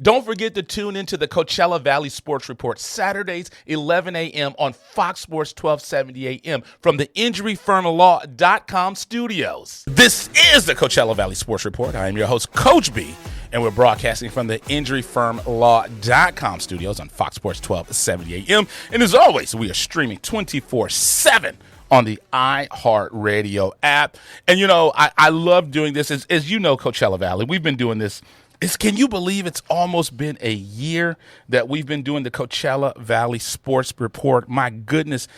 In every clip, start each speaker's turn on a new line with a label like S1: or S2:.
S1: Don't forget to tune into the Coachella Valley Sports Report Saturdays, 11 a.m. on Fox Sports 1270 a.m. from the InjuryFirmLaw.com studios. This is the Coachella Valley Sports Report. I am your host, Coach B, and we're broadcasting from the InjuryFirmLaw.com studios on Fox Sports 1270 a.m. And as always, we are streaming 24/7 on the iHeartRadio app. And, you know, I love doing this. As you know, Coachella Valley, we've been doing this. Can you believe it's almost been a year that we've been doing the Coachella Valley Sports Report? My goodness,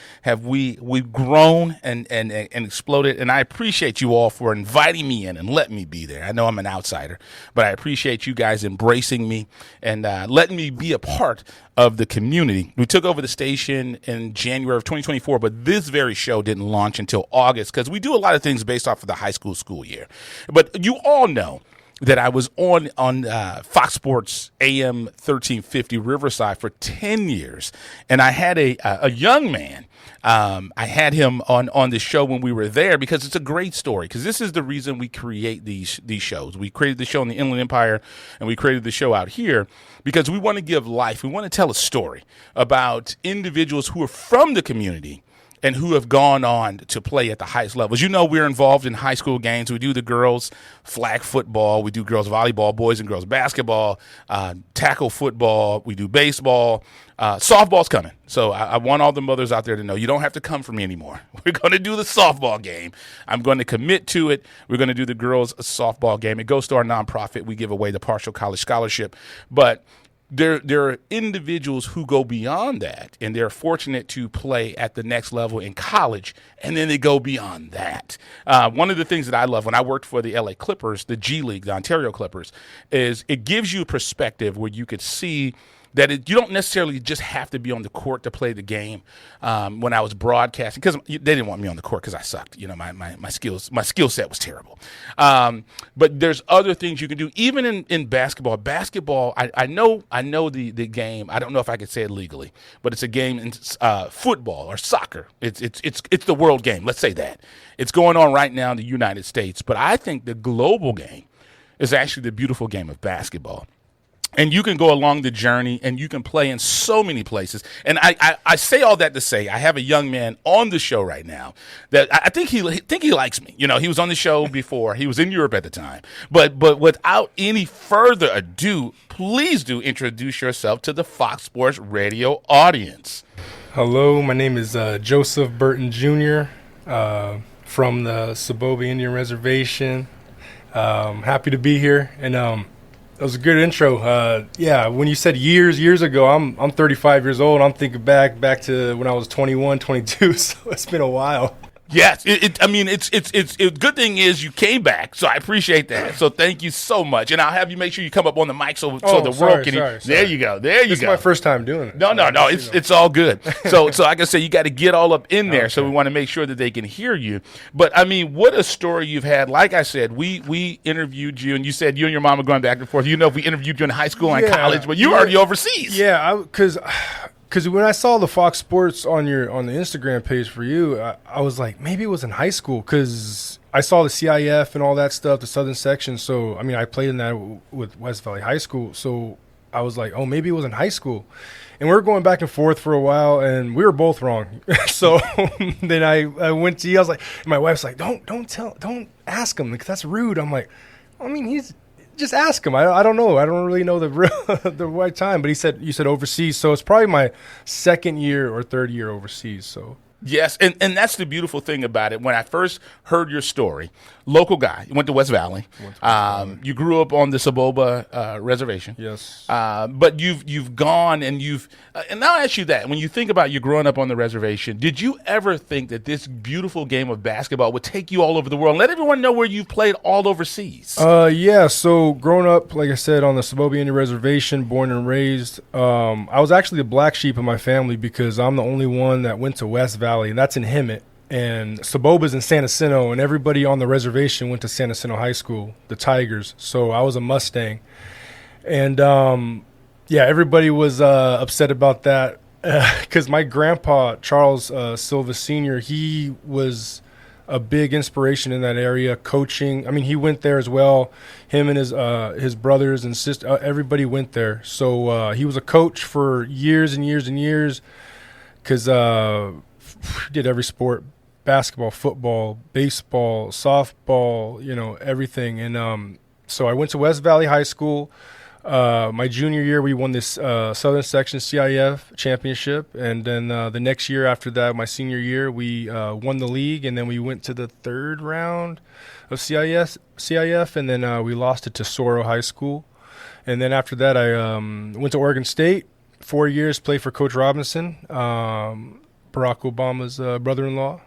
S1: we've grown and exploded. And I appreciate you all for inviting me in and letting me be there. I know I'm an outsider, but I appreciate you guys embracing me and letting me be a part of the community. We took over the station in January of 2024, but this very show didn't launch until August because we do a lot of things based off of the high school year. But you all know that I was on Fox Sports AM 1350 Riverside for 10 years, and I had a young man. I had him on the show when we were there because it's a great story, because this is the reason we create these shows. We created the show in the Inland Empire, and we created the show out here because we want to give life. We want to tell a story about individuals who are from the community and who have gone on to play at the highest levels. You know, we're involved in high school games. We do the girls flag football. We do girls volleyball, boys and girls basketball, tackle football. We do baseball. Softball's coming. So I want all the mothers out there to know you don't have to come for me anymore. We're going to do the softball game. I'm going to commit to it. We're going to do the girls softball game. It goes to our nonprofit. We give away the partial college scholarship. But there are individuals who go beyond that, and they're fortunate to play at the next level in college, and then they go beyond that. One of the things that I love when I worked for the LA Clippers, the G League, the Ontario Clippers, is it gives you a perspective where you could see that you don't necessarily just have to be on the court to play the game. When I was broadcasting, because they didn't want me on the court because I sucked. You know, my skill set was terrible. But there's other things you can do, even in basketball. Basketball, I know the game. I don't know if I could say it legally, but it's a game in football or soccer. It's the world game. Let's say that it's going on right now in the United States. But I think the global game is actually the beautiful game of basketball. And you can go along the journey, and you can play in so many places. And I say all that to say I have a young man on the show right now that I think he likes me. You know, he was on the show before. He was in Europe at the time. But without any further ado, please do introduce yourself to the Fox Sports Radio audience.
S2: Hello, my name is Joseph Burton Jr. From the Soboba Indian Reservation. Happy to be here, and that was a good intro. Yeah, when you said years ago, I'm 35 years old. I'm thinking back to when I was 21, 22, so it's been a while.
S1: Yes, it's good thing is you came back, so I appreciate that. So thank you so much, and I'll have you make sure you come up on the mic so the world can.
S2: Sorry.
S1: There you go.
S2: This is my first time doing it.
S1: No, it's all good. So like I said, you got to get all up in there. Okay. So we want to make sure that they can hear you. But I mean, what a story you've had. Like I said, we interviewed you, and you said you and your mom are going back and forth. You know, if we interviewed you in high school and college, but you were already overseas.
S2: Yeah, because when I saw the Fox Sports on the Instagram page for you, I was like, maybe it was in high school, because I saw the CIF and all that stuff, the Southern Section. So, I mean, I played in that with West Valley High School. So I was like, oh, maybe it was in high school. And we were going back and forth for a while, and we were both wrong. So then I went to you. I was like, my wife's like, don't ask him, because that's rude. I'm like, I mean, just ask him. I don't know. I don't really know the right time. But you said overseas, so it's probably my second year or third year overseas. So
S1: yes, and that's the beautiful thing about it. When I first heard your story, local guy, you went to West Valley. You grew up on the Soboba Reservation.
S2: Yes.
S1: But you've gone and and I'll ask you that. When you think about you growing up on the reservation, did you ever think that this beautiful game of basketball would take you all over the world? Let everyone know where you've played all overseas.
S2: Yeah. So growing up, like I said, on the Soboba Indian Reservation, born and raised, I was actually the black sheep of my family because I'm the only one that went to West Valley, and that's in Hemet. And Soboba's in San Jacinto, and everybody on the reservation went to San Jacinto High School, the Tigers. So I was a Mustang. And, everybody was upset about that because my grandpa, Charles Silva Sr., he was a big inspiration in that area, coaching. I mean, he went there as well. Him and his brothers and sister, everybody went there. So he was a coach for years and years and years because did every sport, basketball, football, baseball, softball, everything. And so I went to West Valley High School. My junior year, we won this Southern Section CIF championship, and then the next year after that, my senior year, we won the league, and then we went to the third round of CIF, and then we lost it to Soro High School. And then after that, I went to Oregon State, 4 years, played for Coach Robinson, Barack Obama's brother-in-law.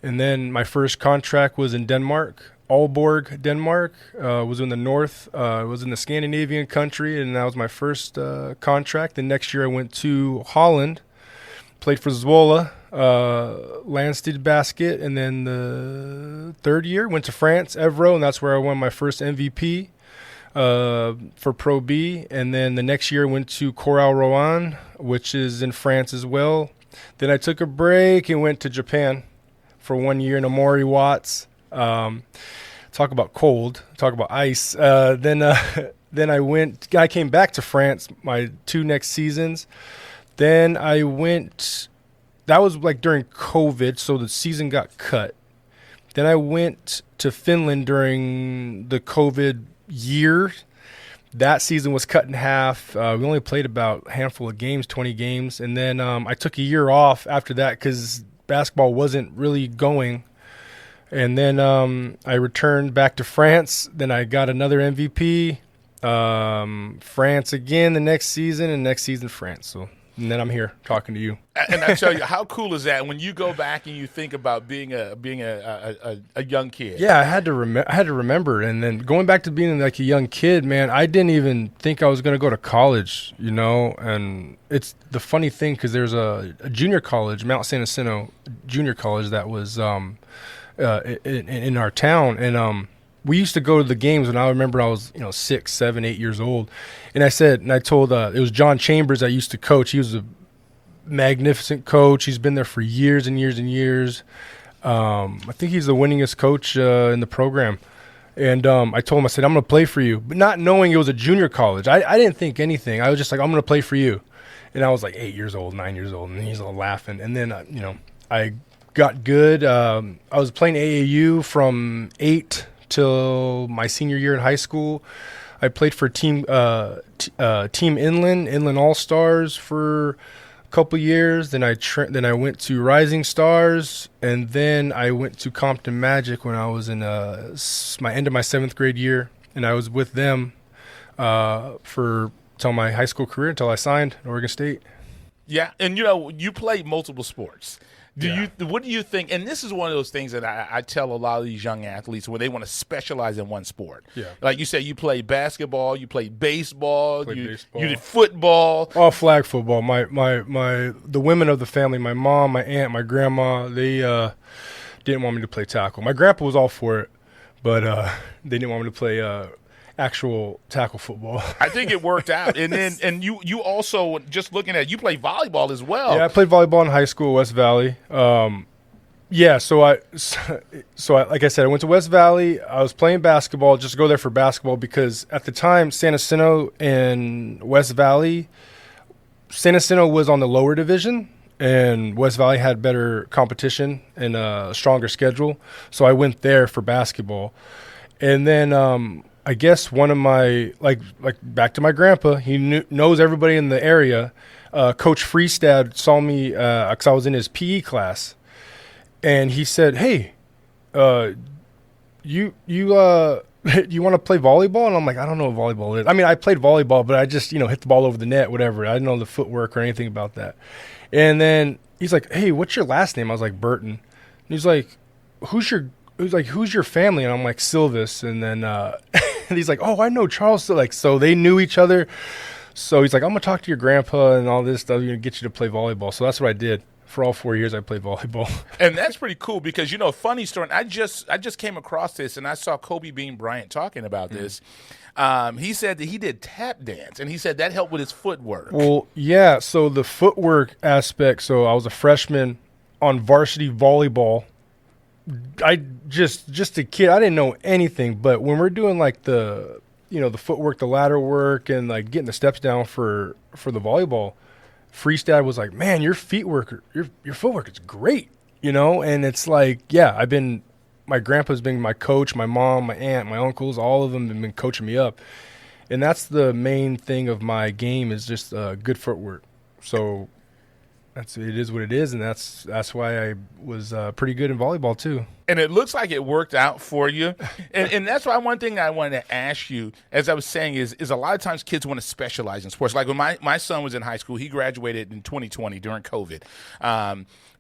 S2: And then my first contract was in Denmark. Aalborg, Denmark, was in the north, was in the Scandinavian country, and that was my first contract. The next year I went to Holland, played for Zwolle, Landstede Basket, and then the third year went to France, Evro, and that's where I won my first MVP for Pro B. And then the next year I went to Coral Rouen, which is in France as well. Then I took a break and went to Japan for 1 year in Amori Watts. Talk about cold, talk about ice. Then I came back to France my 2 next seasons. Then I went, that was like during COVID, so the season got cut. Then I went to Finland during the COVID year. That season was cut in half. We only played about a handful of games, 20 games. And then I took a year off after that because basketball wasn't really going. And then I returned back to France. Then I got another MVP. France again the next season, and next season France. So, and then I'm here talking to you.
S1: And I tell you, how cool is that when you go back and you think about being a young kid?
S2: Yeah, I had to remember. And then going back to being like a young kid, man, I didn't even think I was going to go to college, And it's the funny thing because there's a junior college, Mount San Jacinto Junior College, that was in our town, and we used to go to the games when I remember I was 6, 7, 8 years old, and I told it was John Chambers I used to coach. He was a magnificent coach. He's been there for years and years and years. I think he's the winningest coach in the program. And I told him, I said, I'm going to play for you, but not knowing it was a junior college. I didn't think anything. I was just like, I'm going to play for you. And I was like 8 years old, 9 years old, and he's all laughing. And then I got good. I was playing AAU from 8 till my senior year in high school. I played for Team Inland All-Stars for a couple years. Then I went to Rising Stars, and then I went to Compton Magic when I was in my end of my 7th grade year, and I was with them till my high school career, until I signed at Oregon State.
S1: Yeah, and you played multiple sports. What do you think? And this is one of those things that I tell a lot of these young athletes where they want to specialize in one sport. Yeah. Like you said, you played basketball, you played baseball, you did football.
S2: All flag football. The women of the family, my mom, my aunt, my grandma, they didn't want me to play tackle. My grandpa was all for it, but they didn't want me to play actual tackle football.
S1: I think it worked out. And then you also, just looking at, you played volleyball as well.
S2: Yeah, I played volleyball in high school, West Valley. So I like I said, I went to West Valley. I was playing basketball, just to go there for basketball, because at the time, San Jacinto and West Valley, San Jacinto was on the lower division, and West Valley had better competition and a stronger schedule. So I went there for basketball. And then I guess one of my, like back to my grandpa, he knows everybody in the area. Coach Freestad saw me because I was in his PE class, and he said, "Hey, you want to play volleyball?" And I'm like, "I don't know what volleyball is." I mean, I played volleyball, but I just hit the ball over the net, whatever. I didn't know the footwork or anything about that. And then he's like, "Hey, what's your last name?" I was like, "Burton." And he's like, who's your family? And I'm like, Silvis. And then and he's like, "Oh, I know Charles." So they knew each other. So he's like, "I'm going to talk to your grandpa and all this stuff, get you to play volleyball." So that's what I did. For all 4 years, I played volleyball.
S1: And that's pretty cool because, funny story, I just came across this, and I saw Kobe Bean Bryant talking about this. He said that he did tap dance, and he said that helped with his footwork.
S2: Well, yeah, so the footwork aspect, so I was a freshman on varsity volleyball I just a kid. I didn't know anything, but when we're doing like the footwork, the ladder work, and like getting the steps down for the volleyball, Freeze Dad was like, "Man, your footwork is great," And it's like, yeah, my grandpa's been my coach, my mom, my aunt, my uncles, all of them have been coaching me up, and that's the main thing of my game is just good footwork. So it is what it is, and that's why I was pretty good in volleyball too.
S1: And it looks like it worked out for you. And that's why one thing I wanted to ask you, as I was saying, is a lot of times kids want to specialize in sports. Like when my son was in high school, he graduated in 2020 during COVID.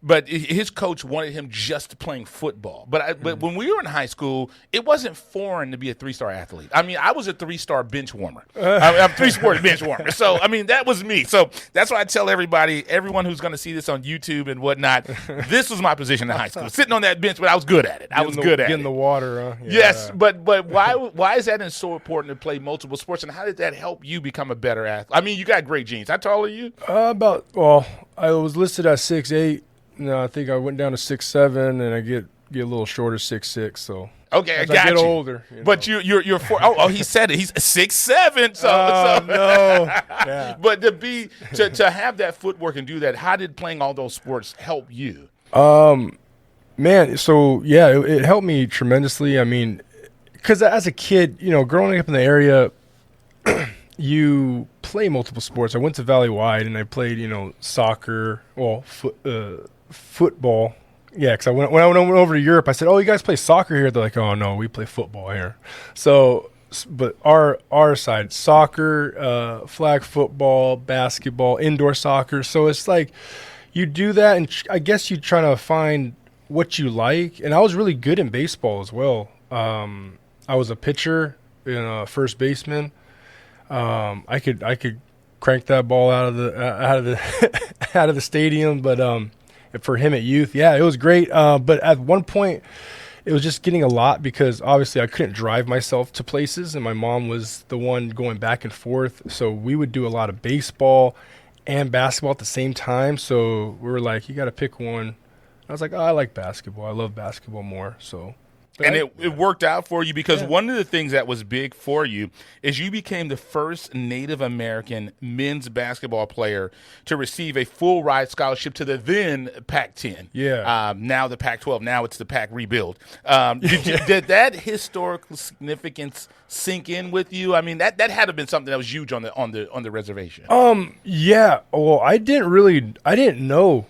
S1: But his coach wanted him just playing football. But when we were in high school, it wasn't foreign to be a 3-star athlete. I mean, I was a 3-star bench warmer. I'm 3-sport bench warmer. So, I mean, that was me. So that's why I tell everyone who's going to see this on YouTube and whatnot, this was my position in high school. Sitting on that bench, but I was good at it. I was good at it.
S2: Getting the water, huh? Yeah.
S1: Yes, but why is that so important to play multiple sports, and how did that help you become a better athlete? I mean, you got great genes. How tall are you?
S2: I was listed at 6'8". No, I think I went down to 6'7", and I get a little shorter, 6'6". So
S1: okay,
S2: as
S1: I got
S2: I get
S1: you.
S2: Older,
S1: but you're 4. Oh, he said it. He's 6'7". So
S2: no, yeah.
S1: But to have that footwork and do that, how did playing all those sports help you?
S2: Man, so yeah, it helped me tremendously. I mean, because as a kid, growing up in the area, you play multiple sports. I went to Valley Wide and I played, soccer, football. Yeah, because when I went over to Europe, I said, "Oh, you guys play soccer here?" They're like, "Oh no, we play football here." So, but our side, soccer, flag football, basketball, indoor soccer. So it's like you do that, and I guess you're trying to find what you like. And I was really good in baseball as well. I was a pitcher and a first baseman. I could crank that ball out of the stadium, but for him at youth, yeah, it was great. But at one point, it was just getting a lot because obviously I couldn't drive myself to places, and my mom was the one going back and forth. So we would do a lot of baseball and basketball at the same time. So we were like, you got to pick one. I was like, oh, I like basketball. I love basketball more. So.
S1: And it worked out for you because one of the things that was big for you is you became the first Native American men's basketball player to receive a full ride scholarship to the then Pac-10.
S2: Yeah.
S1: Now the Pac-12. Now it's the Pac rebuild. Did that historical significance sink in with you? I mean, that had to have been something that was huge on the reservation.
S2: Yeah. Well, I didn't know.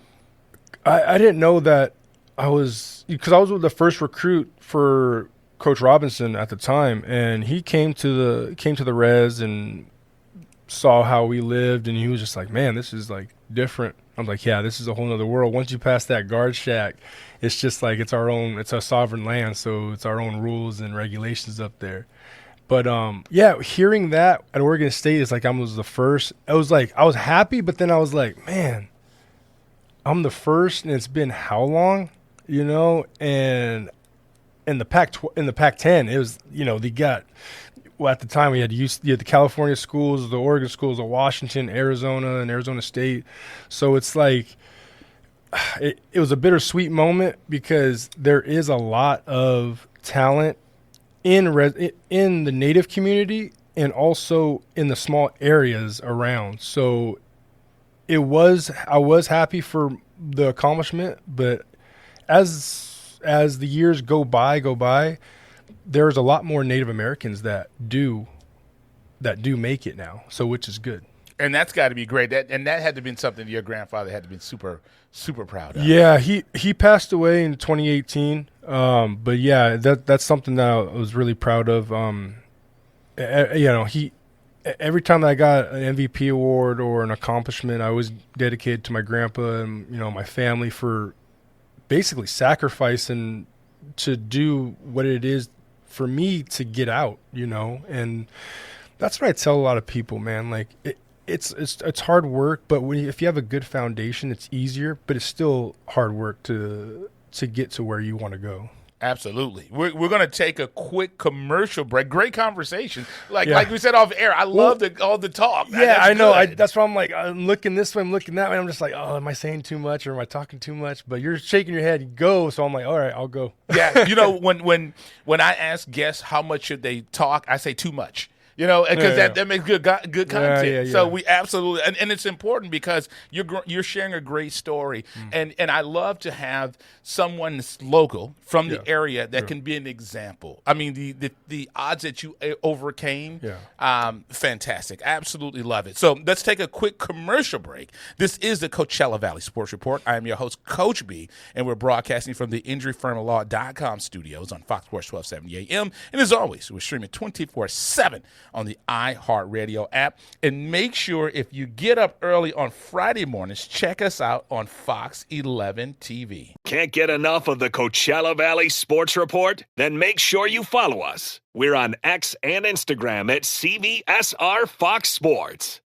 S2: I didn't know that I was the first recruit for Coach Robinson at the time, and he came to the res and saw how we lived, and he was just like, man, this is like different. I'm like, yeah, this is a whole nother world. Once you pass that guard shack, it's just like it's a sovereign land, so it's our own rules and regulations up there. But hearing that at Oregon State is like I was the first. I was happy, but then I was like, man, I'm the first, and it's been how long? And in the Pac-10, it was, they got, at the time you had the California schools, the Oregon schools, the Washington, Arizona, and Arizona State. So it's like, it was a bittersweet moment because there is a lot of talent in the Native community and also in the small areas around. So I was happy for the accomplishment, but as the years go by, there's a lot more Native Americans that do make it now. So which is good.
S1: And that's got to be great. That had to have been something your grandfather had to be super, super proud of.
S2: Yeah, he passed away in 2018. But yeah, that's something that I was really proud of. Every time that I got an MVP award or an accomplishment, I was dedicated to my grandpa and my family for basically sacrificing to do what it is for me to get out, and that's what I tell a lot of people, man. Like it's hard work, but if you have a good foundation, it's easier, but it's still hard work to get to where you want to go.
S1: Absolutely. We're going to take a quick commercial break. Great conversation. Like we said off air, I love all the talk.
S2: Yeah, I know. That's why I'm like, I'm looking this way, I'm looking that way. I'm just like, oh, am I saying too much or am I talking too much? But you're shaking your head. You go. So I'm like, all right, I'll go.
S1: Yeah. When I ask guests how much should they talk, I say too much. Because that makes good content.
S2: Yeah.
S1: So we absolutely, and it's important because you're sharing a great story, and I love to have someone local from the area that can be an example. I mean, the odds that you overcame, fantastic. Absolutely love it. So let's take a quick commercial break. This is the Coachella Valley Sports Report. I am your host, Coach B, and we're broadcasting from the InjuryFirmLaw.com studios on Fox Sports 1270 AM. And as always, we're streaming 24/7 on the iHeartRadio app. And make sure if you get up early on Friday mornings, check us out on Fox 11 TV.
S3: Can't get enough of the Coachella Valley Sports Report? Then make sure you follow us. We're on X and Instagram at CVSR Fox Sports.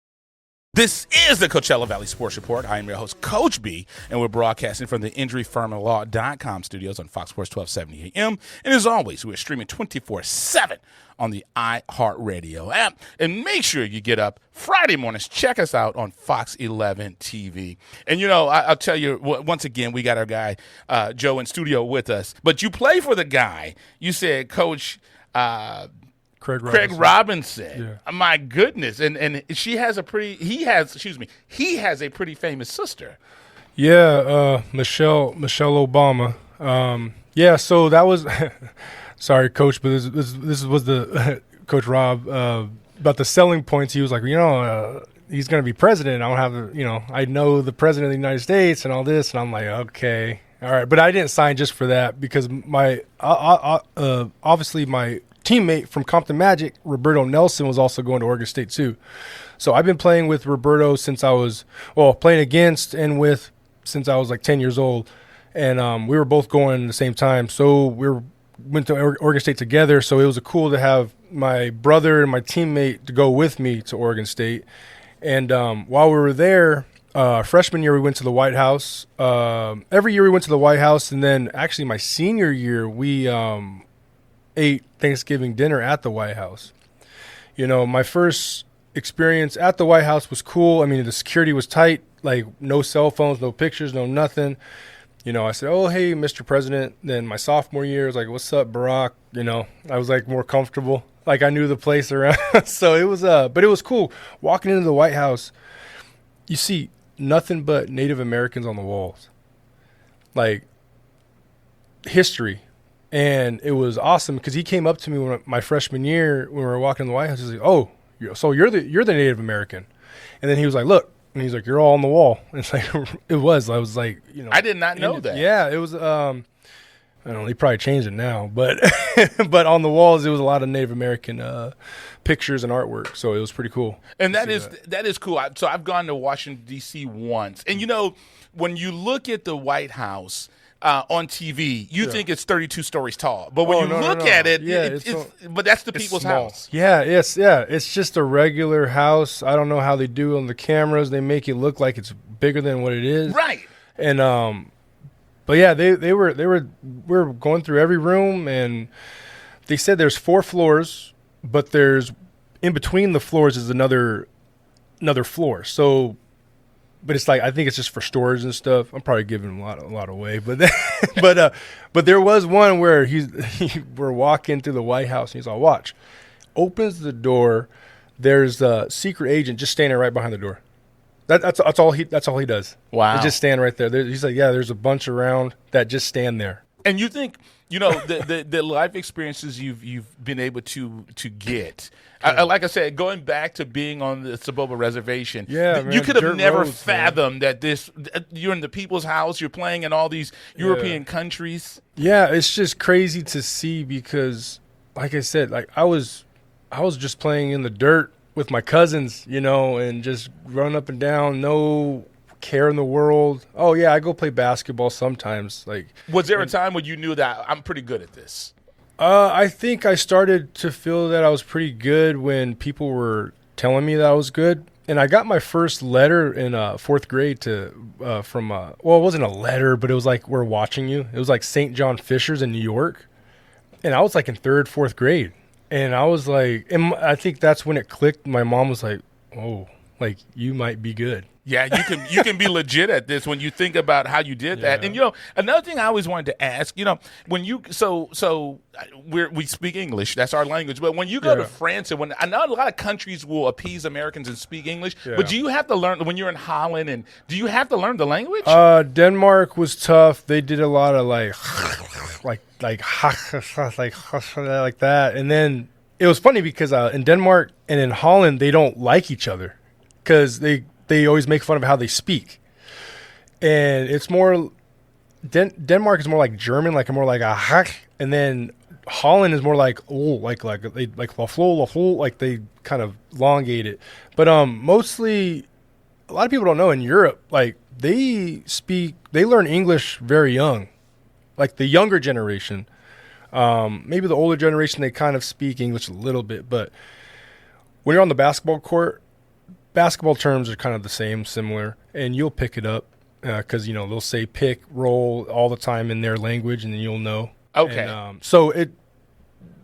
S1: This is the Coachella Valley Sports Report. I am your host, Coach B, and we're broadcasting from the InjuryFirmLaw.com studios on Fox Sports 1270 AM. And as always, we're streaming 24/7 on the iHeartRadio app. And make sure you get up Friday mornings. Check us out on Fox 11 TV. And, I'll tell you, once again, we got our guy, Joe, in studio with us. But you play for the guy. You said, Coach
S2: Craig
S1: Robinson.
S2: Yeah.
S1: My goodness. And he has a pretty famous sister.
S2: Yeah, Michelle Obama. So that was sorry, Coach, but this was the Coach Rob about the selling points. He was like, he's going to be president. I don't have I know the president of the United States and all this, and I'm like, okay, all right. But I didn't sign just for that because my obviously my teammate from Compton Magic, Roberto Nelson, was also going to Oregon State too. So I've been playing with Roberto since I was playing against and with since I was like 10 years old, and we were both going at the same time. So went to Oregon State together. So it was cool to have my brother and my teammate to go with me to Oregon State. And while we were there, freshman year we went to the White House. Every year we went to the White House, and then actually my senior year we ate Thanksgiving dinner at the White House. My first experience at the White House was cool. I mean, the security was tight, like no cell phones, no pictures, no nothing. I said, oh, hey, Mr. President. Then my sophomore year, I was like, what's up, Barack? I was like more comfortable. Like I knew the place around. So it was, but it was cool. Walking into the White House, you see nothing but Native Americans on the walls. Like history. And it was awesome because he came up to me my freshman year when we were walking in the White House. He's like, "Oh, so you're the Native American?" And then he was like, "Look," and he's like, "You're all on the wall." And it's like it was. I was like,
S1: I did not know that.
S2: Yeah, it was. I don't know. He probably changed it now, but but on the walls it was a lot of Native American pictures and artwork. So it was pretty cool.
S1: And that is cool. So I've gone to Washington D.C. once, and when you look at the White House. On TV, you think it's 32 stories tall, but when you look at it, but that's the people's house.
S2: Yeah, it's just a regular house. I don't know how they do on the cameras. They make it look like it's bigger than what it is.
S1: Right.
S2: And but yeah, we were going through every room, and they said there's 4 floors, but there's in between the floors is another floor. So. But it's like I think it's just for storage and stuff. I'm probably giving a lot away, but but there was one where we're walking through the White House and he's all watch, opens the door. There's a secret agent just standing right behind the door. That's all he does.
S1: Wow,
S2: he just stand right there. He's like, yeah, there's a bunch around that just stand there.
S1: And you think the life experiences you've been able to get. Like I said, going back to being on the Soboba Reservation, you could have never fathomed that you're in the people's house, you're playing in all these European countries.
S2: Yeah, it's just crazy to see because, like I said, like I was just playing in the dirt with my cousins, and just running up and down, no care in the world. Oh yeah, I go play basketball sometimes. Like,
S1: was there a time when you knew that I'm pretty good at this?
S2: I think I started to feel that I was pretty good when people were telling me that I was good. And I got my first letter in 4th grade from it wasn't a letter, but it was like, we're watching you. It was like St. John Fisher's in New York. And I was like in 3rd, 4th grade. And I was like, and I think that's when it clicked. My mom was like, oh, like you might be good.
S1: Yeah, you can be legit at this when you think about how you did that. And another thing I always wanted to ask, when you we speak English, that's our language. But when you go to France, and when I know a lot of countries will appease Americans and speak English, but do you have to learn when you're in Holland? And do you have to learn the language?
S2: Denmark was tough. They did a lot of like that, and then it was funny because in Denmark and in Holland they don't like each other because they always make fun of how they speak, and it's more Denmark is more like German, like more like a hack, and then Holland is more like like la flo, like they kind of elongate it. But mostly, a lot of people don't know in Europe, like they learn English very young, like the younger generation. Maybe the older generation, they kind of speak English a little bit, but when you're on the basketball court, basketball terms are kind of the same, similar, and you'll pick it up because, they'll say pick, roll all the time in their language, and then you'll know.
S1: Okay.
S2: And,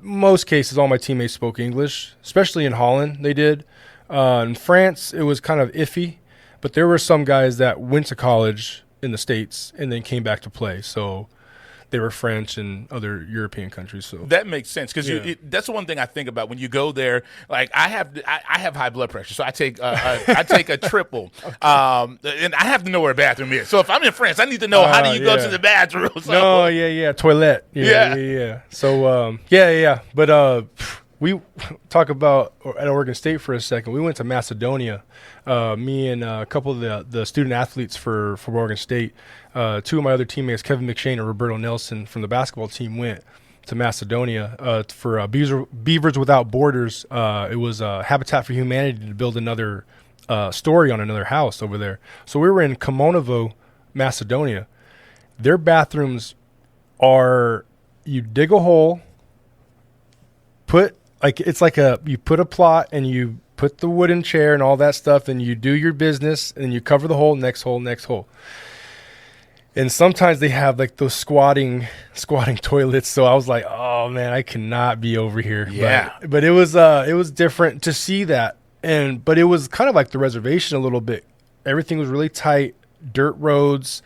S2: most cases, all my teammates spoke English, especially in Holland, they did. In France, it was kind of iffy, but there were some guys that went to college in the States and then came back to play, so they were French and other European countries. So
S1: that makes sense because that's the one thing I think about when you go there. Like I have high blood pressure, so I take a triple, and I have to know where a bathroom is. So if I'm in France, I need to know how do you go to the bathroom. So.
S2: No, toilet. Yeah. So but we talk about at Oregon State for a second. We went to Macedonia. Me and a couple of the student athletes for Oregon State. Two of my other teammates, Kevin McShane and Roberto Nelson from the basketball team, went to Macedonia for Beavers Without Borders. It was Habitat for Humanity to build another story on another house over there. So we were in Komonovo, Macedonia. Their bathrooms are, you dig a hole, you put a plot and you put the wooden chair and all that stuff, and you do your business, and you cover the hole, next hole. And sometimes they have like those squatting toilets. So I was like, oh man, I cannot be over here.
S1: Yeah.
S2: But it was different to see that. But it was kind of like the reservation a little bit. Everything was really tight, dirt roads.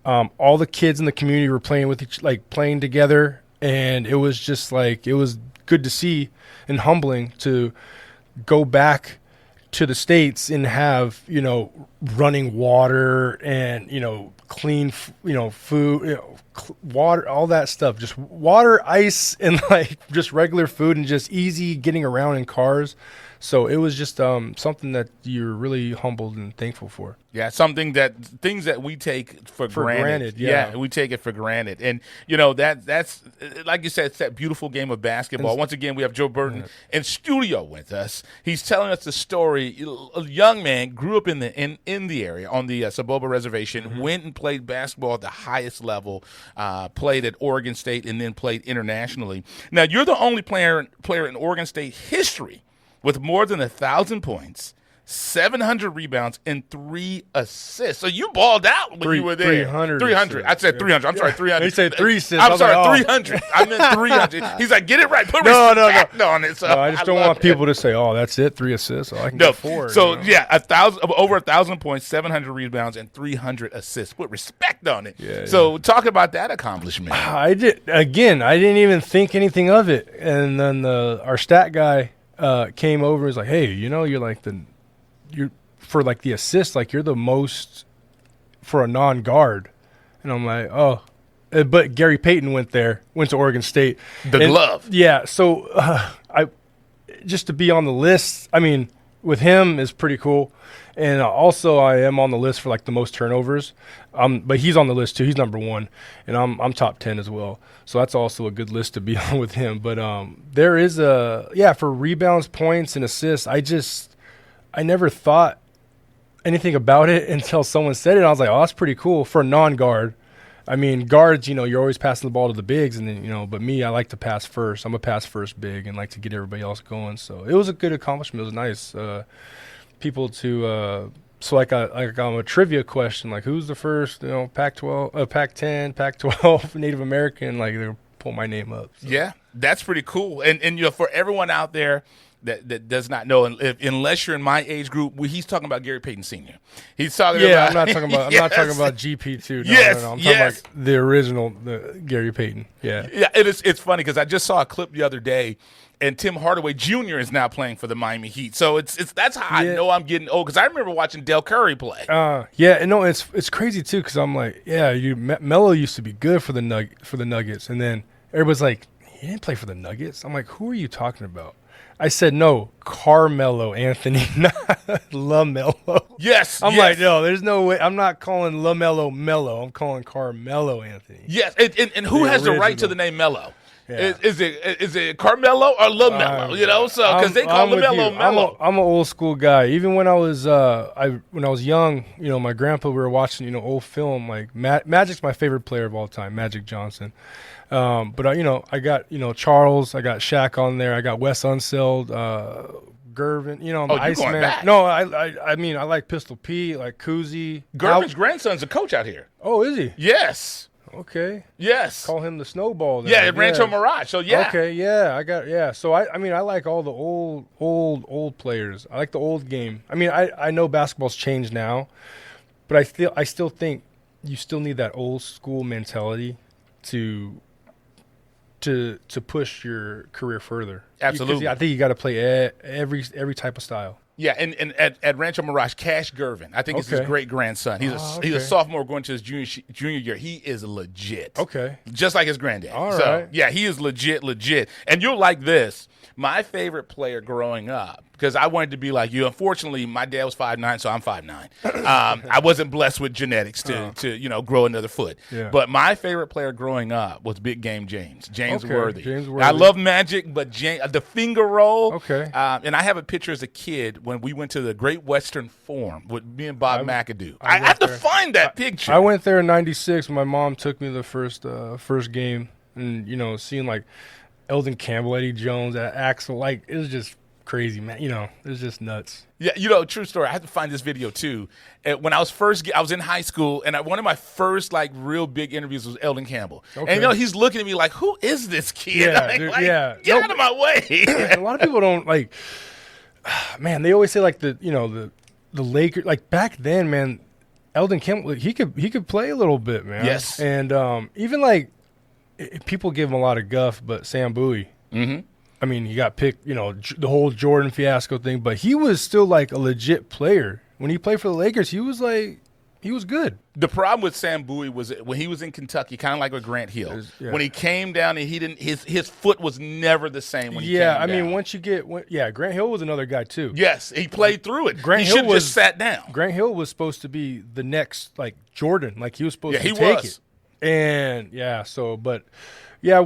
S2: All the kids in the community were playing together. And it was just like, it was good to see and humbling to go back to the States and have, running water and, clean, food, water, all that stuff, just water, ice, and like just regular food and just easy getting around in cars. So it was just something that you're really humbled and thankful for.
S1: Yeah, things that we take for granted.
S2: Yeah,
S1: we take it for granted. And, that's, like you said, it's that beautiful game of basketball. Once again, we have Joe Burton in studio with us. He's telling us the story. A young man grew up in the area on the Soboba Reservation, went and played basketball at the highest level, played at Oregon State, and then played internationally. Now, you're the only player in Oregon State history with more than 1,000 points, 700 rebounds, and 3 assists. So you balled out when you were there. 300. I said 300. I'm sorry, 300.
S2: He said 3 assists.
S1: I'm sorry, 300. I meant 300. He's like, get it right. Put respect on it. So
S2: I just don't want people to say, oh, that's it, 3 assists. I can get 4.
S1: So, over 1,000 points, 700 rebounds, and 300 assists. Put respect on it. So talk about that accomplishment.
S2: I didn't even think anything of it. And then our stat guy came over and was like, hey, you're for like the assist, like you're the most for a non-guard. And I'm like, oh, but Gary Payton went to Oregon State.
S1: Glove.
S2: Yeah. So I just to be on the list, I mean, with him is pretty cool. And also I am on the list for like the most turnovers. But he's on the list too. He's number 1, and I'm top 10 as well. So that's also a good list to be on with him. But there is for rebounds, points, and assists. I never thought anything about it until someone said it. I was like, oh, that's pretty cool for a non-guard. I mean, guards, you're always passing the ball to the bigs, and then, but me, I like to pass first. I'm a pass first big and like to get everybody else going. So it was a good accomplishment. It was nice. people to so like a trivia question, like who's the first, Pac-12, Pac-10, Pac-12 Native American, like they'll pull my name up. So.
S1: Yeah, that's pretty cool. And for everyone out there that does not know, unless you're in my age group, he's talking about Gary Payton Sr. He's talking about.
S2: I'm not talking about.
S1: Yes.
S2: I'm not talking about GP2. No,
S1: yes,
S2: no. I'm talking about the original, the Gary Payton. Yeah.
S1: Yeah. It's funny because I just saw a clip the other day, and Tim Hardaway Jr. is now playing for the Miami Heat. So that's how I know I'm getting old, because I remember watching Del Curry play.
S2: It's crazy too, because I'm like, Melo used to be good for the Nuggets, and then everybody's like, he didn't play for the Nuggets. I'm like, who are you talking about? I said, no, Carmelo Anthony, not LaMelo.
S1: Yes.
S2: I'm like, no, there's no way. I'm not calling LaMelo Melo. I'm calling Carmelo Anthony.
S1: Yes. And who has the right to the name Melo? Yeah. Is it Carmelo or LaMelo? So because they call LaMelo Melo.
S2: I'm an old school guy. Even when I was young, my grandpa, we were watching old film. Like Magic's my favorite player of all time, Magic Johnson. But I got Charles, I got Shaq on there, I got Wes Unseld, Gervin, Iceman.
S1: Back.
S2: No, I mean I like Pistol Pete, like Kuzi.
S1: Gervin's grandson's a coach out here.
S2: Oh, is he?
S1: Yes.
S2: Okay.
S1: Yes.
S2: Call him the Snowball then.
S1: Yeah, at Rancho Mirage. So yeah.
S2: Okay, yeah. So I mean I like all the old players. I like the old game. I mean I know basketball's changed now, but I still think you still need that old school mentality to push your career further.
S1: Absolutely.
S2: I think you got to play every type of style.
S1: Yeah, and at Rancho Mirage, Cash Gervin, I think it's his great grandson. He's a sophomore going to his junior year. He is legit.
S2: Okay.
S1: Just like his granddad.
S2: All right.
S1: Yeah, he is legit. And you'll like this. My favorite player growing up, because I wanted to be like you. Unfortunately, my dad was 5'9", so I'm 5'9". I wasn't blessed with genetics to grow another foot.
S2: Yeah.
S1: But my favorite player growing up was Big Game James Worthy.
S2: James Worthy.
S1: I love Magic, but the finger roll.
S2: Okay.
S1: And I have a picture as a kid when we went to the Great Western Forum with me and Bob McAdoo. I have to find that picture.
S2: I went there in '96. My mom took me the first game, and seeing like Eldon Campbell, Eddie Jones, Axel, like it was just crazy, man. It was just nuts.
S1: Yeah, true story. I had to find this video too. When I was in high school, and one of my first like real big interviews was Eldon Campbell. Okay. And he's looking at me like, "Who is this kid?" Get out of my way.
S2: A lot of people don't like. Man, they always say like the Lakers, like back then, man. Eldon Campbell, he could play a little bit, man.
S1: Yes.
S2: And even like people give him a lot of guff, but Sam Bowie.
S1: Mm-hmm.
S2: I mean, he got picked, the whole Jordan fiasco thing, but he was still like a legit player. When he played for the Lakers, he was good.
S1: The problem with Sam Bowie was when he was in Kentucky, kind of like with Grant Hill. Yeah. When he came down, and his foot was never the same when he came down.
S2: Yeah, I mean, Grant Hill was another guy too.
S1: Yes, he played through it. He should have just sat down.
S2: Grant Hill was supposed to be the next like Jordan, like he was supposed to take it. And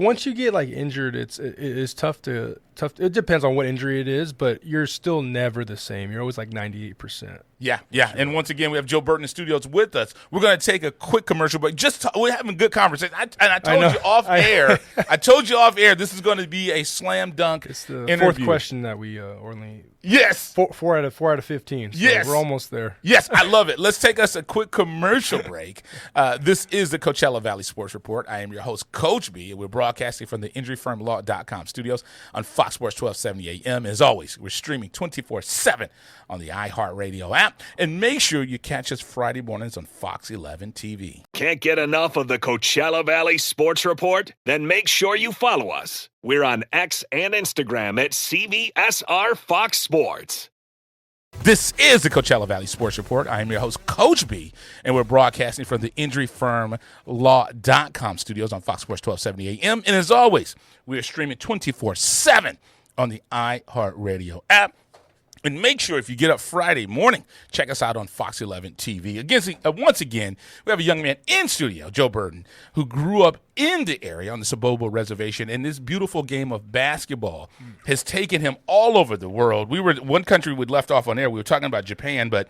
S2: once you get like injured, it's tough to. It depends on what injury it is, but you're still never the same. You're always like 98%.
S1: Yeah. And once again, we have Joe Burton in studios with us. We're going to take a quick commercial break. We're having good conversation. I told you off air. I told you off air. This is going to be a slam dunk.
S2: It's the
S1: interview.
S2: Fourth question that we only.
S1: Yes.
S2: 4 out of 15. So
S1: yes.
S2: We're almost there.
S1: Yes, I love it. Let's take us a quick commercial break. This is the Coachella Valley Sports Report. I am your host, Coach B, and we're broadcasting from the InjuryFirmLaw.com studios on Fox Sports 1270 AM. As always, we're streaming 24/7 on the iHeartRadio app. And make sure you catch us Friday mornings on Fox 11 TV.
S3: Can't get enough of the Coachella Valley Sports Report? Then make sure you follow us. We're on X and Instagram at CVSR Fox Sports.
S1: This is the Coachella Valley Sports Report. I am your host, Coach B, and we're broadcasting from the InjuryFirmLaw.com studios on Fox Sports 1270 AM. And as always, we are streaming 24/7 on the iHeartRadio app. And make sure if you get up Friday morning, check us out on Fox 11 TV. Once again, we have a young man in studio, Joe Burton, who grew up in the area on the Soboba Reservation, and this beautiful game of basketball has taken him all over the world. We were one country we left off on air. We were talking about Japan, but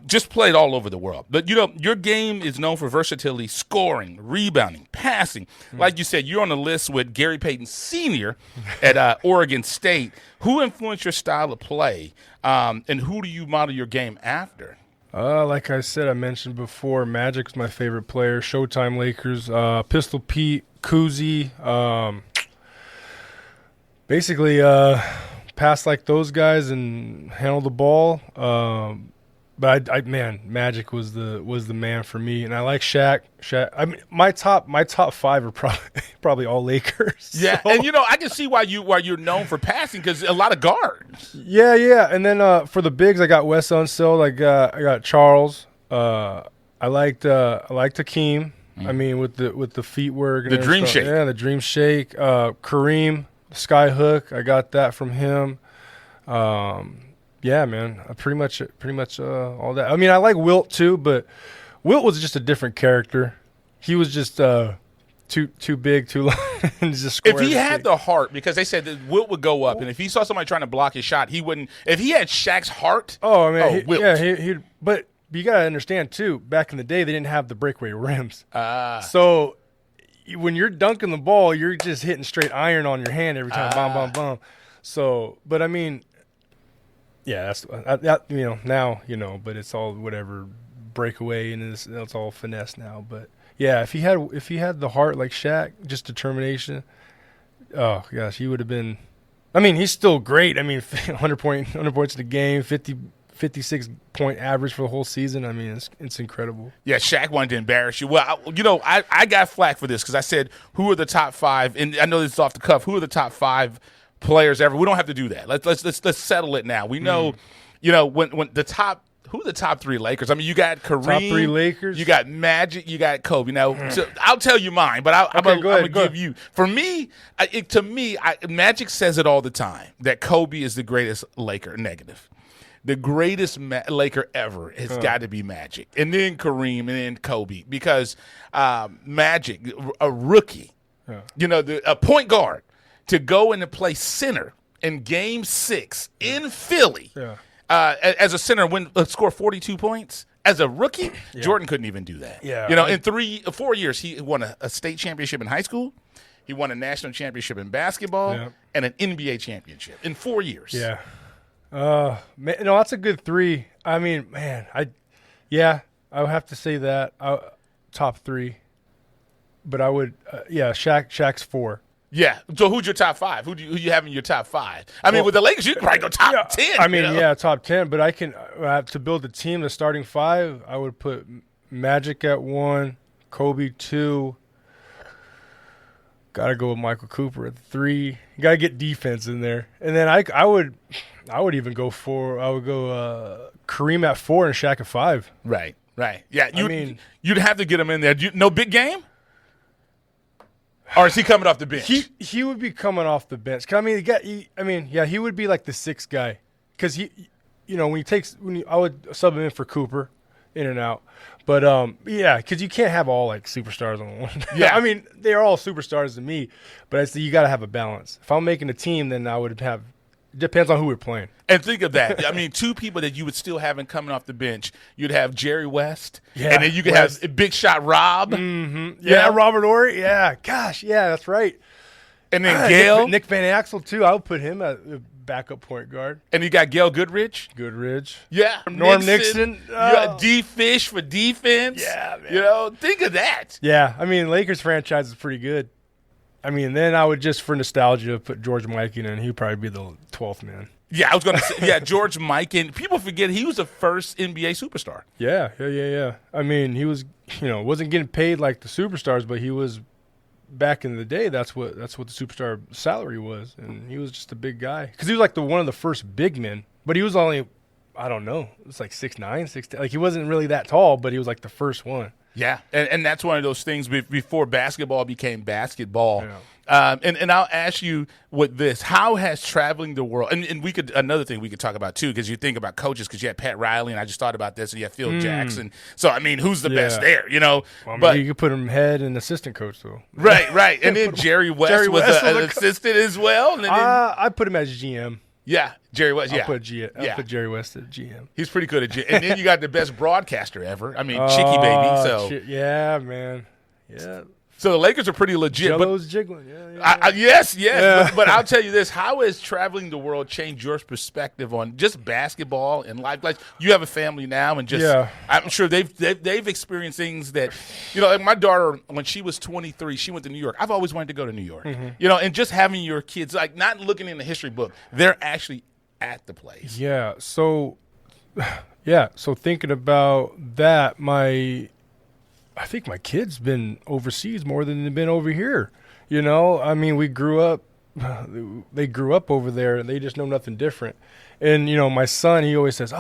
S1: just played all over the world. But, your game is known for versatility, scoring, rebounding, passing. Like you said, you're on the list with Gary Payton Sr. at Oregon State. Who influenced your style of play, and who do you model your game after?
S2: Like I said, I mentioned before, Magic's my favorite player. Showtime Lakers, Pistol Pete, Kuzi. Basically, pass like those guys and handle the ball. But Magic was the man for me, and I like Shaq. I mean, my top five are probably all Lakers.
S1: Yeah,
S2: so.
S1: and I can see why you're known for passing, because a lot of guards.
S2: Yeah, and then for the bigs, I got Wes Unseld. I got Charles. I liked Hakeem. I mean, with the feet work, and
S1: the dream shake.
S2: Yeah, the dream shake. Kareem, sky hook. I got that from him. Yeah, man, pretty much all that. I mean, I like Wilt too, but Wilt was just a different character. He was just too big, too long. And just
S1: if he had the heart, because they said that Wilt would go up, and if he saw somebody trying to block his shot, he wouldn't. If he had Shaq's heart, Wilt.
S2: But you gotta understand too. Back in the day, they didn't have the breakaway rims, so when you're dunking the ball, you're just hitting straight iron on your hand every time, bomb, bomb, bomb. So, but I mean. Yeah, that's now but it's all whatever breakaway, and it's all finesse now. But yeah, if he had the heart like Shaq, just determination. Oh gosh, he would have been. I mean, he's still great. I mean, 100 points in the game, 56 point average for the whole season. I mean, it's incredible.
S1: Yeah, Shaq wanted to embarrass you. Well, I got flack for this because I said who are the top five, and I know this is off the cuff. Who are the top five players ever? We don't have to do that. Let's settle it now. We know, when the top. Who are the top three Lakers? I mean, you got Kareem.
S2: Top three Lakers.
S1: You got Magic. You got Kobe. Now, so I'll tell you mine, but I'm going to give you. For me, Magic says it all the time that Kobe is the greatest Laker. Negative. The greatest Laker ever has got to be Magic, and then Kareem, and then Kobe, because Magic, a rookie, a point guard, to go in and play center in Game 6 in Philly as a center, score 42 points. As a rookie, Jordan couldn't even do that.
S2: Yeah,
S1: in 4 years, he won a state championship in high school. He won a national championship in basketball and an NBA championship in 4 years.
S2: Yeah. That's a good three. I mean, man, I would have to say that top three, but I would, Shaq's 4.
S1: Yeah. So who's your top five? Who you have in your top five? I mean, with the Lakers, you can probably go top 10.
S2: I mean, top 10. But I can to build the team, the starting five. I would put Magic at 1, Kobe 2. Got to go with Michael Cooper at 3. You got to get defense in there, and then I would even go Kareem at 4 and Shaq at 5.
S1: Right. Yeah. You'd have to get him in there. No big game. Or is he coming off the bench?
S2: He would be coming off the bench. I mean, he would be like the 6th guy, because I would sub him in for Cooper, in and out. But because you can't have all like superstars on one.
S1: Yeah,
S2: I mean they're all superstars to me, but you got to have a balance. If I'm making a team, then I would have. Depends on who we're playing.
S1: And think of that. I mean, 2 people that you would still have coming off the bench. You'd have Jerry West, and then you could have Big Shot Rob.
S2: Mm-hmm. Yeah, Robert Horry. Yeah, gosh, yeah, that's right.
S1: And then Gail.
S2: Nick Van Axel, too. I would put him at backup point guard.
S1: And you got Gail Goodrich. Yeah.
S2: Norm Nixon.
S1: You got D-Fish for defense.
S2: Yeah, man.
S1: Think of that.
S2: Yeah, I mean, Lakers franchise is pretty good. I mean, then I would just, for nostalgia, put George Mikan in. He'd probably be the 12th man.
S1: Yeah, I was going to say, George Mikan. People forget he was the first NBA superstar.
S2: Yeah. I mean, he was, wasn't getting paid like the superstars, but he was, back in the day, that's what the superstar salary was. And he was just a big guy. Because he was like one of the first big men. But he was only, I don't know, it was like 6'9", 6'10". Like, he wasn't really that tall, but he was like the first one.
S1: Yeah, and that's one of those things before basketball became basketball. And I'll ask you with this: how has traveling the world? And we could another thing we could talk about too, because you think about coaches, because you had Pat Riley, and I just thought about this, and you had Phil Jackson. So I mean, who's the best there?
S2: Well, but you could put him head and assistant coach though.
S1: Right. And then Jerry West was an assistant as well. And then,
S2: I put him as GM.
S1: Yeah, Jerry West.
S2: I'll put Jerry West at GM.
S1: He's pretty good at GM. And then you got the best broadcaster ever. I mean, Chicky Baby. So
S2: yeah, man. Yeah.
S1: So the Lakers are pretty legit.
S2: Jello's jiggling. Yeah.
S1: Yes. Yeah. But I'll tell you this: how has traveling the world changed your perspective on just basketball and life? Like, you have a family now, and I'm sure they've experienced things that, like my daughter, when she was 23, she went to New York. I've always wanted to go to New York. And just having your kids, like, not looking in the history book, they're actually at the place.
S2: Yeah. So thinking about that, I think my kids been overseas more than they've been over here. I mean, they grew up over there, and they just know nothing different. And, my son, he always says,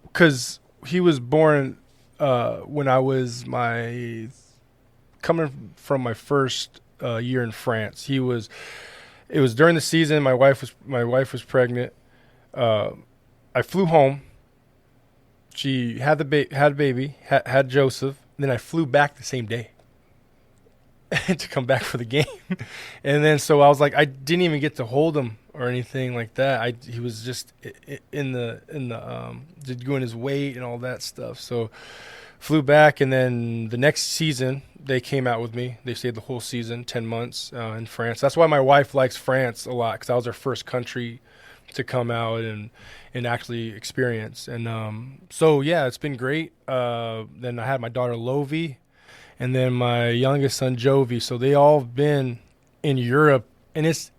S2: because he was born when I was coming from my first year in France. It was during the season. My wife was pregnant. I flew home. She had a baby, had Joseph. And then I flew back the same day to come back for the game. And then so I was like, I didn't even get to hold him or anything like that. He was just in the doing his weight and all that stuff. So flew back, and then the next season they came out with me. They stayed the whole season, 10 months in France. That's why my wife likes France a lot, because that was our first country to come out and actually experience. And so it's been great. Then I had my daughter Lovi, and then my youngest son Jovi. So they all been in Europe, and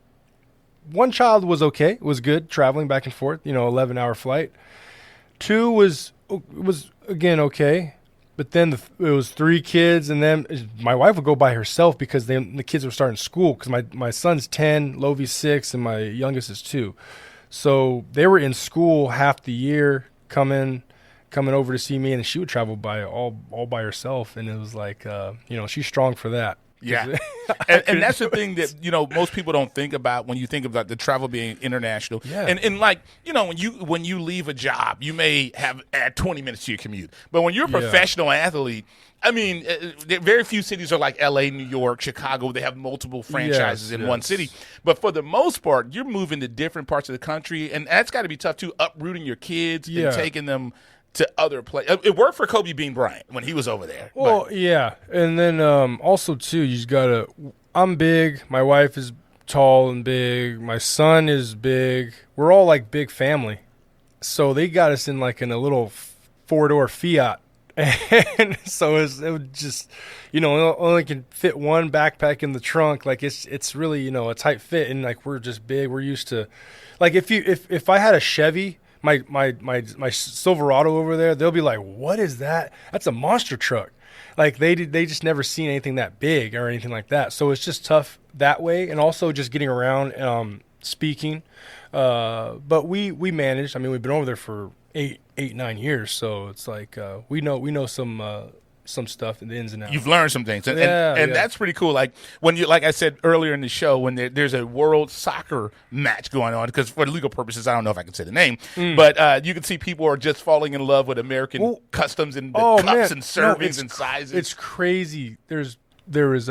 S2: one child was okay. It was good traveling back and forth, 11-hour flight. Two was again okay. But then it was 3 kids, and then my wife would go by herself because the kids were starting school, because my son's 10, Lovi's 6, and my youngest is 2. So they were in school half the year, coming over to see me, and she would travel by all by herself, and it was like, she's strong for that.
S1: Yeah, and that's the thing that most people don't think about when you think about the travel being international.
S2: Yeah.
S1: And like when you leave a job, you may add 20 minutes to your commute, but when you're a professional athlete, I mean, very few cities are like L.A., New York, Chicago. They have multiple franchises in one city. But for the most part, you're moving to different parts of the country, and that's got to be tough, too, uprooting your kids and taking them to other places. It worked for Kobe Bean Bryant when he was over there.
S2: Well, yeah. And then also, too, you just got to – I'm big. My wife is tall and big. My son is big. We're all like big family. So they got us in like in a little 4-door Fiat. And so it would just, only can fit one backpack in the trunk. Like it's really, a tight fit, and like we're just big. We're used to, like if I had a Chevy, my Silverado over there, they'll be like, what is that? That's a monster truck. Like they just never seen anything that big or anything like that. So it's just tough that way, and also just getting around, speaking. But we managed. I mean, we've been over there for 8-9 years, so it's like we know some stuff in the ins and outs.
S1: You've learned some things, and that's pretty cool. Like when like I said earlier in the show, when there's a world soccer match going on, because for legal purposes, I don't know if I can say the name, but you can see people are just falling in love with American customs and cups and servings and sizes.
S2: It's crazy. There is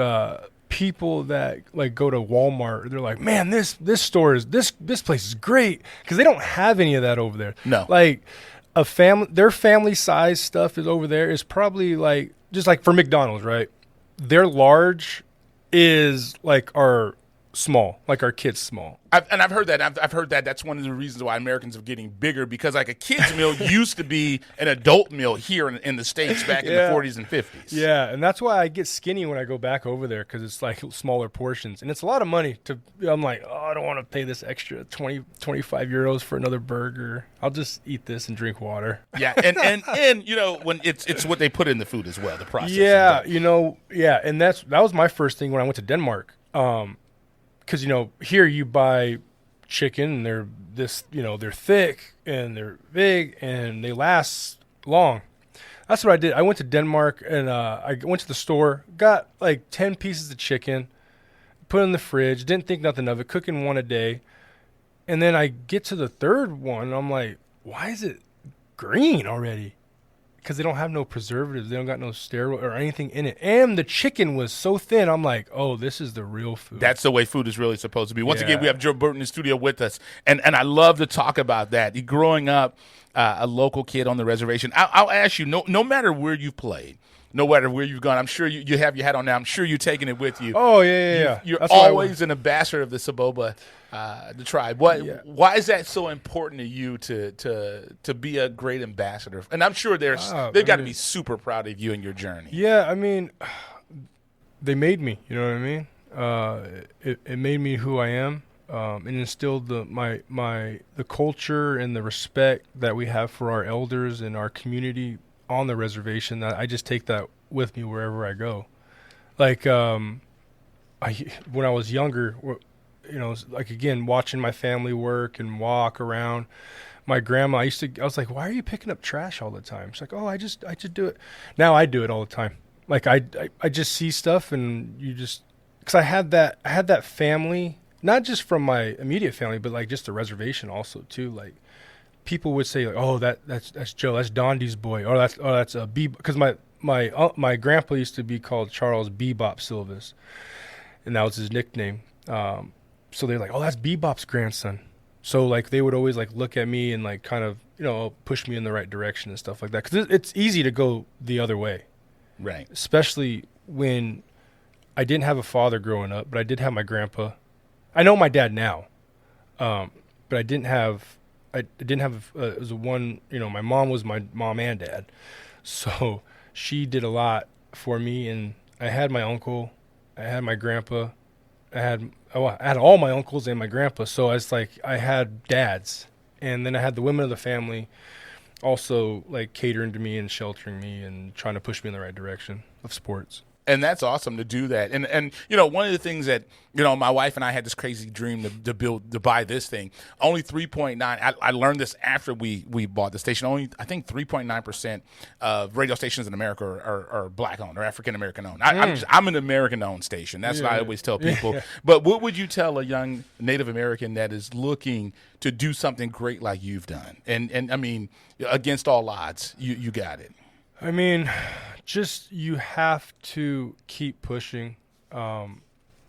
S2: people that like go to Walmart. They're like, man, this store is this place is great, because they don't have any of that over there.
S1: No,
S2: like their family size stuff is over there is probably like, just like for McDonald's, right? Their large is like our small, like our kids' small.
S1: I've heard that. I've heard that that's one of the reasons why Americans are getting bigger, because like a kid's meal used to be an adult meal here in the States back in the 40s and 50s.
S2: Yeah, and that's why I get skinny when I go back over there, because it's like smaller portions. And it's a lot of money. I'm like, I don't want to pay this extra 25 euros for another burger. I'll just eat this and drink water.
S1: Yeah, and when it's what they put in the food as well, the process.
S2: Yeah, and that was my first thing when I went to Denmark. Because, here you buy chicken, and they're thick and they're big and they last long. That's what I did. I went to Denmark, and I went to the store, got like 10 pieces of chicken, put it in the fridge, didn't think nothing of it, cooking one a day. And then I get to the third one, and I'm like, why is it green already? Because they don't have no preservatives. They don't got no steroid or anything in it. And the chicken was so thin. I'm like, oh, this is the real food.
S1: That's the way food is really supposed to be. Once again, we have Joe Burton in the studio with us. And I love to talk about that. He growing up a local kid on the reservation. I'll ask you, no matter where you've played, no matter where you've gone, I'm sure you have your hat on now. I'm sure you're taking it with you.
S2: Oh, yeah.
S1: You're always an ambassador of the Soboba, the tribe. Why is that so important to you to be a great ambassador? And I'm sure they've got to be super proud of you and your journey.
S2: Yeah, I mean, they made me. You know what I mean? It made me who I am. It instilled the culture and the respect that we have for our elders and our community on the reservation. That I just take that with me wherever I go. Like when I was younger, you know, like again, watching my family work and walk around. My grandma, I was like, why are you picking up trash all the time? She's like, oh, I just do it. Now I do it all the time. Like I just see stuff, and because I had that family, not just from my immediate family, but like just the reservation also too. Like people would say like, oh, that's Joe, that's Dondi's boy, or that's a B, because my grandpa used to be called Charles Bebop Silvis, and that was his nickname. So they're like, oh, that's Bebop's grandson. So like they would always like look at me and like kind of, you know, push me in the right direction and stuff like that, because it's easy to go the other way,
S1: right?
S2: Especially when I didn't have a father growing up, but I did have my grandpa. I know my dad now, but I didn't have. It was one, you know, my mom was my mom and dad, so she did a lot for me. And I had my uncle, I had my grandpa, I had all my uncles and my grandpa. So it's like I had dads, and then I had the women of the family also like catering to me and sheltering me and trying to push me in the right direction of sports.
S1: And that's awesome to do that. And you know, one of the things that, you know, my wife and I had this crazy dream to buy this thing. Only 3.9. I learned this after we bought the station. Only, I think, 3.9% of radio stations in America are black owned or African American owned. I'm an American owned station. That's what I always tell people. Yeah. But what would you tell a young Native American that is looking to do something great like you've done? And I mean, against all odds, you got it.
S2: I mean, just you have to keep pushing, no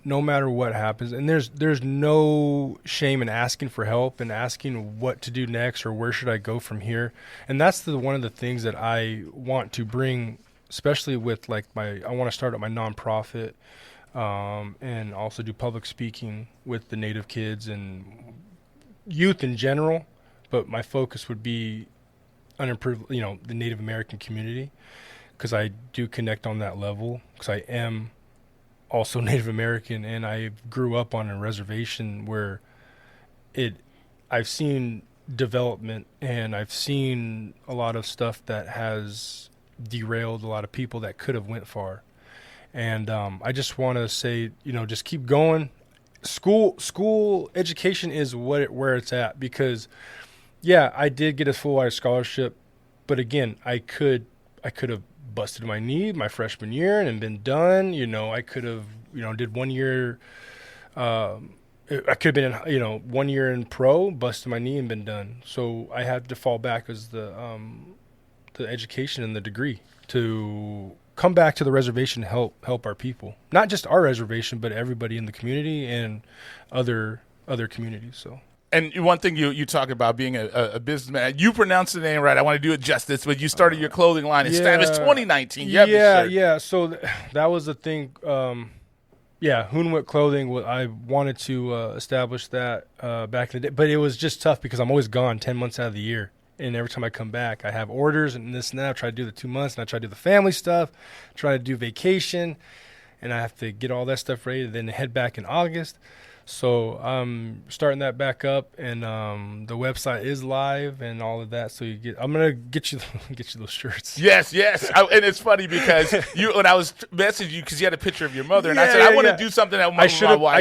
S2: matter what happens. And there's no shame in asking for help and asking what to do next or where should I go from here. And that's one of the things that I want to bring, especially with like I want to start up my nonprofit, and also do public speaking with the Native kids and youth in general. But my focus would be unimproved, you know, the Native American community, because I do connect on that level, because I am also Native American, and I grew up on a reservation where I've seen development, and I've seen a lot of stuff that has derailed a lot of people that could have went far. And I just want to say, you know, just keep going. School education is where it's at, because yeah, I did get a full-ride scholarship, but again, I could have busted my knee my freshman year and been done. You know, I could have, you know, did 1 year. I could have been, 1 year in pro, busted my knee and been done. So I had to fall back as the education and the degree to come back to the reservation and help our people, not just our reservation, but everybody in the community and other communities. So.
S1: And one thing you talk about being a businessman, you pronounce the name right. I want to do it justice, but you started your clothing line. It was 2019.
S2: Yeah. So that was the thing. Hoonwit Clothing. I wanted to establish that back in the day, but it was just tough because I'm always gone 10 months out of the year. And every time I come back, I have orders and this and that. I try to do the 2 months, and I try to do the family stuff, try to do vacation, and I have to get all that stuff ready to then head back in August. So I'm starting that back up, and the website is live and all of that. So I'm gonna get you those shirts.
S1: Yes. And it's funny because when I was messaging you, because you had a picture of your mother, and I said I want to do something that my wife.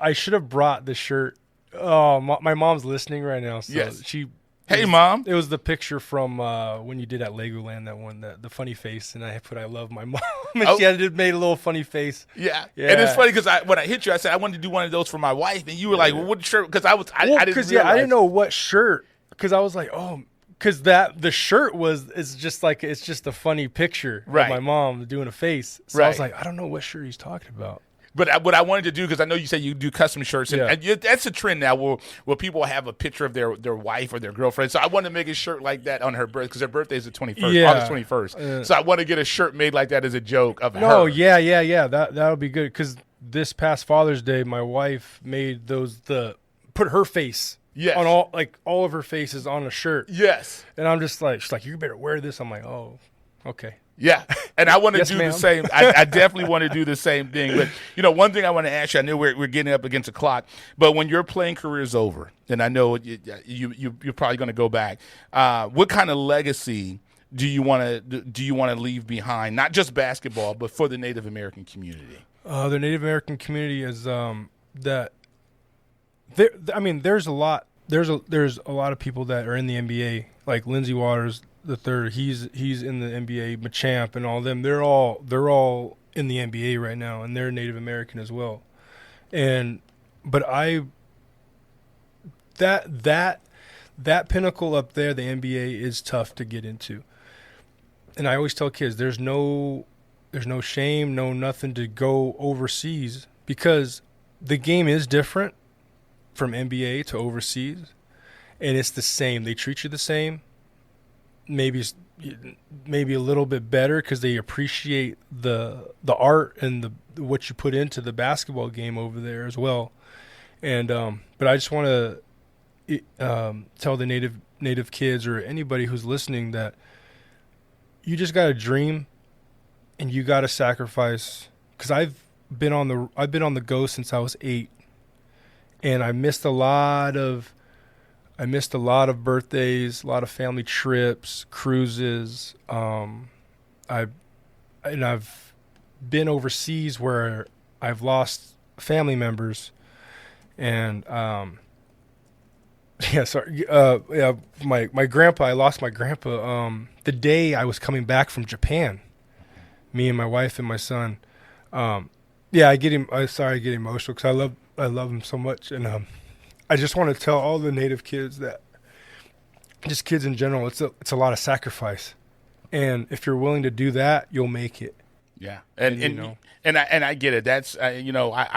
S2: I should have brought the shirt. Oh, my mom's listening right now, so
S1: yes.
S2: she
S1: Hey, Mom.
S2: It was the picture from when you did at Legoland, that one, the funny face, and I put "I love my mom," and she had made a little funny face.
S1: Yeah. And it's funny because when I hit you, I said I wanted to do one of those for my wife, and you were like, "Well, what shirt?" Because I didn't realize.
S2: I didn't know what shirt, because I was like, oh, because the shirt it's just a funny picture of my mom doing a face. So I was like, I don't know what shirt he's talking about.
S1: But what I wanted to do, because I know you said you do custom shirts, and that's a trend now where people have a picture of their wife or their girlfriend. So I wanted to make a shirt like that on her birthday, because her birthday is the 21st, August 21st. So I want to get a shirt made like that as a joke of her.
S2: No, yeah. That'll be good, because this past Father's Day, my wife made put her face on all of her faces on a shirt.
S1: Yes.
S2: And I'm just like, she's like, you better wear this. I'm like, oh, okay.
S1: Yeah, and I want to do the same. I definitely want to do the same thing. But, one thing I want to ask you, I know we're getting up against the clock, but when your playing career is over, and I know you're probably going to go back, what kind of legacy do you want to leave behind, not just basketball, but for the Native American community?
S2: The Native American community is that there's a lot of people that are in the NBA, like Lindsey Waters the third. He's in the NBA, Machamp and all of them. They're all in the NBA right now, and they're Native American as well. But that pinnacle up there, the NBA, is tough to get into. And I always tell kids, there's no shame, no nothing to go overseas, because the game is different from NBA to overseas, and it's the same. They treat you the same. Maybe a little bit better, because they appreciate the art and what you put into the basketball game over there as well. And but I just want to tell the native kids, or anybody who's listening, that you just got to dream and you got to sacrifice. Because I've been on the go since I was 8, and I missed a lot of birthdays, a lot of family trips, cruises. I've been overseas where I've lost family members, and my grandpa. I lost my grandpa the day I was coming back from Japan. Me and my wife and my son. I get emotional, because I love him so much, and I just want to tell all the Native kids, that just kids in general, it's a lot of sacrifice, and if you're willing to do that, you'll make it.
S1: Yeah, and I get it. That's I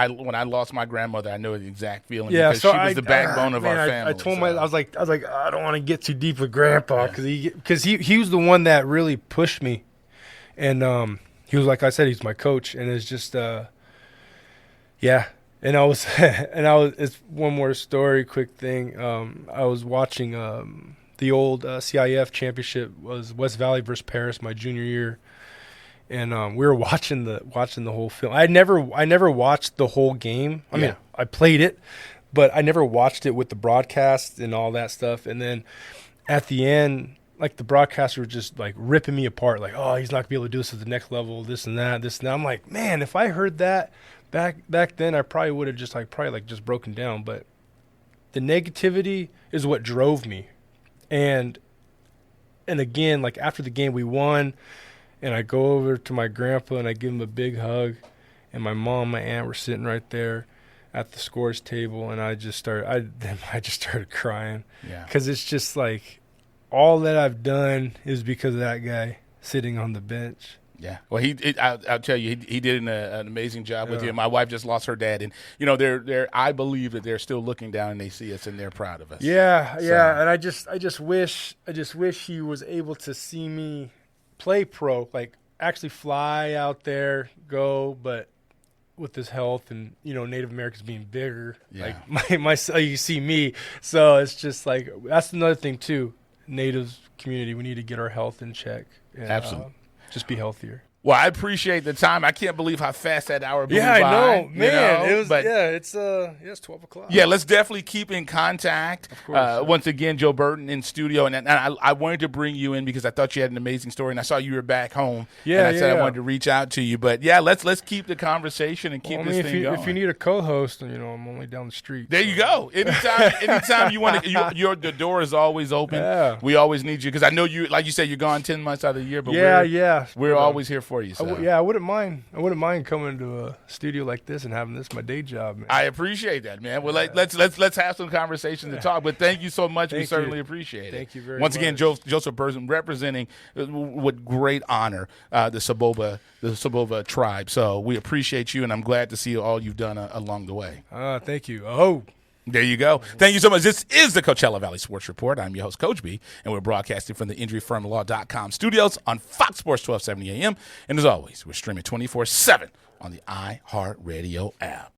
S1: when I lost my grandmother, I know the exact feeling.
S2: Yeah,
S1: because she was the backbone of our family.
S2: I told I was like I don't want to get too deep with Grandpa, because he was the one that really pushed me, and he was, like I said, he's my coach, and it's just And it's one more story, quick thing. I was watching the old CIF championship, was West Valley versus Paris, my junior year, and we were watching the whole film. I never watched the whole game. I mean, I played it, but I never watched it with the broadcast and all that stuff. And then at the end, like, the broadcasters were just like ripping me apart, like, oh, he's not gonna be able to do this at the next level, this and that. I'm like, man, if I heard that back then, I probably would have just broken down. But the negativity is what drove me. And again, like, after the game, we won, and I go over to my grandpa and I give him a big hug, and my mom and my aunt were sitting right there at the scores table, and I just started crying. Yeah. Because it's just like, all that I've done is because of that guy sitting on the bench.
S1: Yeah, well, I'll tell you, he did an amazing job with you. My wife just lost her dad, and I believe that they're still looking down and they see us and they're proud of us.
S2: Yeah, and I just wish he was able to see me play pro, like actually fly out there, go, but with his health and Native Americans being bigger, like my you see me, so it's just like, that's another thing too. Native community, we need to get our health in check. And,
S1: absolutely.
S2: Just be healthier.
S1: Well, I appreciate the time. I can't believe how fast that hour blew by.
S2: Yeah, I know, man.
S1: You know?
S2: It's 12 o'clock.
S1: Yeah, let's definitely keep in contact.
S2: Of course.
S1: Once again, Joe Burton in studio, and I wanted to bring you in because I thought you had an amazing story, and I saw you were back home.
S2: Yeah,
S1: and I said I wanted to reach out to you, but yeah, let's keep the conversation and keep this thing going.
S2: If you need a co-host, then I'm only down the street.
S1: There you go. Anytime you want to, the door is always open.
S2: Yeah.
S1: We always need you because I know you, like you said, you're gone 10 months out of the year, but we're always here for you. So.
S2: I wouldn't mind coming to a studio like this and having this my day job, man.
S1: I appreciate that, man. Well, let's have some conversations to talk. But thank you so much. We certainly appreciate it.
S2: Thank you very much.
S1: Once again, Joseph Burton representing with great honor the Soboba tribe. So we appreciate you, and I'm glad to see all you've done along the way.
S2: Thank you. Oh.
S1: There you go. Thank you so much. This is the Coachella Valley Sports Report. I'm your host, Coach B, and we're broadcasting from the InjuryFirmLaw.com studios on Fox Sports 1270 AM. And as always, we're streaming 24/7 on the iHeartRadio app.